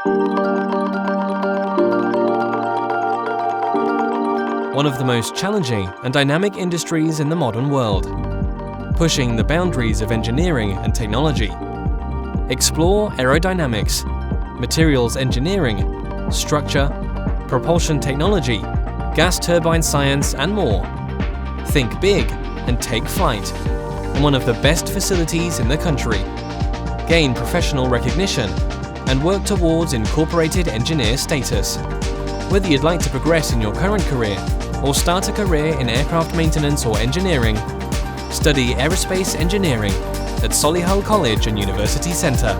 One of the most challenging and dynamic industries in the modern world, pushing the boundaries of engineering and technology. Explore aerodynamics, materials engineering, structure, propulsion technology, gas turbine science and more. Think big and take flight in one of the best facilities in the country. Gain professional recognition and work towards incorporated engineer status. Whether you'd like to progress in your current career or start a career in aircraft maintenance or engineering, study aerospace engineering at Solihull College and University Centre.